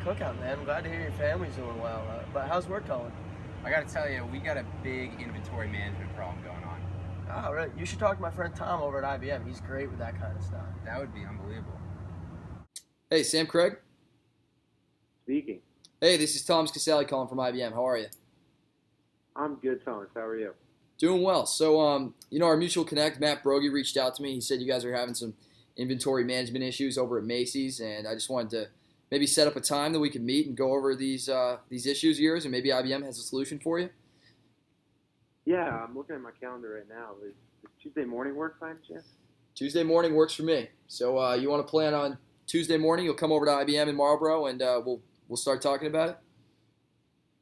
cookout, man. I'm glad to hear your family's doing well. But how's work going? I gotta tell you, we got a big inventory management problem going on. Oh, really? You should talk to my friend Tom over at IBM. He's great with that kind of stuff. That would be unbelievable. Hey, Sam Cregg. Speaking. Hey, this is Thomas Casale calling from IBM. How are you? I'm good, Thomas. How are you? Doing well. So, our mutual connect, Matt Brogy, reached out to me. He said you guys are having some inventory management issues over at Macy's, and I just wanted to maybe set up a time that we could meet and go over these issues of yours, and maybe IBM has a solution for you. Yeah, I'm looking at my calendar right now. Does Tuesday morning work by any chance? Tuesday morning works for me. So you want to plan on Tuesday morning? You'll come over to IBM in Marlborough, and we'll start talking about it.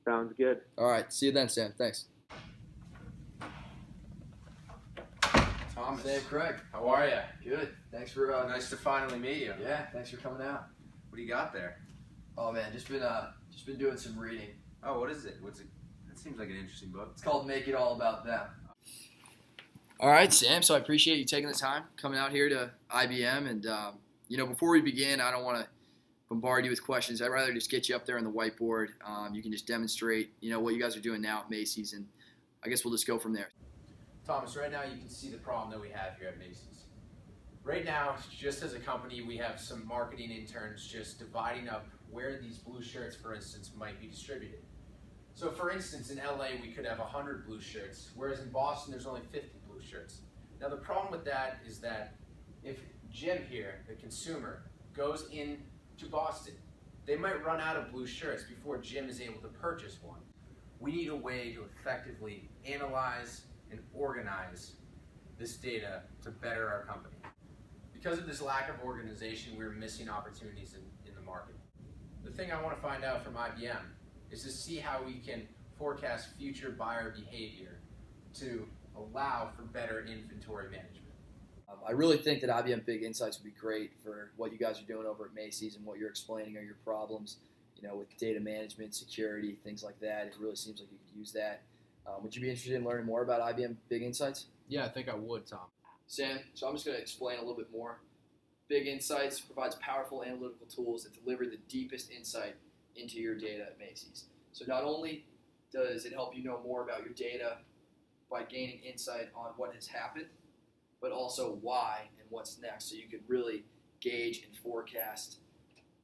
Sounds good. All right. See you then, Sam. Thanks. Thomas. Sam Cregg. How are you? Good. Thanks for Nice to finally meet you. yeah. Thanks for coming out. What do you got there? Oh man, just been doing some reading. Oh, what is it? What's it? That seems like an interesting book. It's called Make It All About Them. All right, Sam. So I appreciate you taking the time coming out here to IBM, and before we begin, I don't want to bombard you with questions. I'd rather just get you up there on the whiteboard. You can just demonstrate, what you guys are doing now at Macy's, and I guess we'll just go from there. Thomas, right now you can see the problem that we have here at Macy's. Right now, just as a company, we have some marketing interns just dividing up where these blue shirts, for instance, might be distributed. So for instance, in LA, we could have 100 blue shirts, whereas in Boston, there's only 50 blue shirts. Now the problem with that is that if Jim here, the consumer, goes into Boston, they might run out of blue shirts before Jim is able to purchase one. We need a way to effectively analyze and organize this data to better our company. Because of this lack of organization, we're missing opportunities in the market. The thing I want to find out from IBM is to see how we can forecast future buyer behavior to allow for better inventory management. I really think that IBM BigInsights would be great for what you guys are doing over at Macy's and what you're explaining are your problems, with data management, security, things like that. It really seems like you could use that. Would you be interested in learning more about IBM BigInsights? Yeah, I think I would, Tom. Sam, so I'm just going to explain a little bit more. BigInsights provides powerful analytical tools that deliver the deepest insight into your data at Macy's. So not only does it help you know more about your data by gaining insight on what has happened, but also why and what's next, so you can really gauge and forecast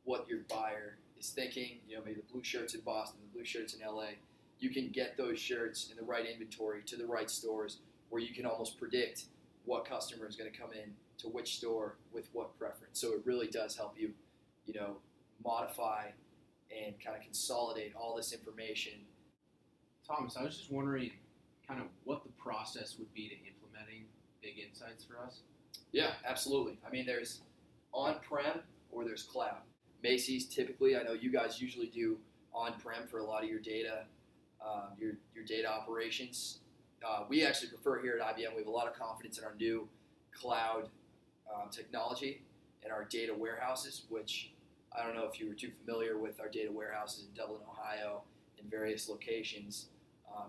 what your buyer is thinking. Maybe the blue shirts in Boston, the blue shirts in LA. You can get those shirts in the right inventory to the right stores where you can almost predict what customer is going to come in to which store with what preference. So it really does help you, modify and kind of consolidate all this information. Thomas, I was just wondering kind of what the process would be to implementing BigInsights for us. Yeah, absolutely. I mean, there's on-prem or there's cloud. Macy's typically, I know you guys usually do on-prem for a lot of your data, your data operations. We actually prefer here at IBM. We have a lot of confidence in our new cloud technology and our data warehouses, which I don't know if you were too familiar with our data warehouses in Dublin, Ohio, in various locations.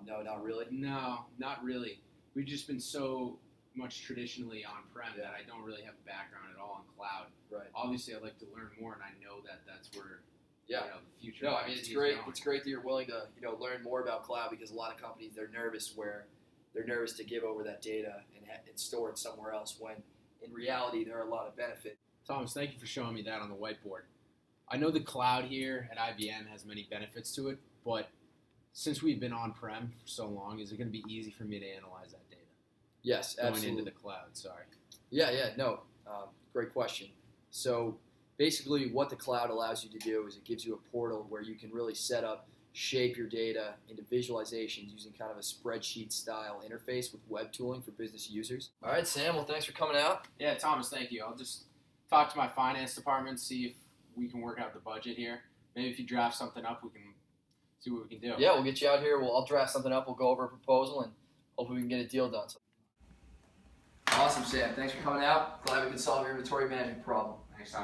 No, not really. No, not really. We've just been so much traditionally on-prem that I don't really have a background at all in cloud. Right. Obviously, I'd like to learn more, and I know that that's where the future. No, I mean, it's great. Going. It's great that you're willing to learn more about cloud, because a lot of companies, they're nervous to give over that data and store it somewhere else, when in reality there are a lot of benefits. Thomas, thank you for showing me that on the whiteboard. I know the cloud here at IBM has many benefits to it, but since we've been on-prem for so long, is it going to be easy for me to analyze that data? Yes, absolutely. Going into the cloud, sorry. Great question. So basically what the cloud allows you to do is it gives you a portal where you can really shape your data into visualizations using kind of a spreadsheet style interface with web tooling for business users. All right, Sam, well, thanks for coming out. Yeah, Thomas, thank you. I'll just talk to my finance department, see if we can work out the budget here. Maybe if you draft something up, we can see what we can do. Yeah, we'll get you out here. I'll draft something up. We'll go over a proposal, and hopefully we can get a deal done. Awesome, Sam. Thanks for coming out. Glad we could solve your inventory management problem. Thanks, Tom.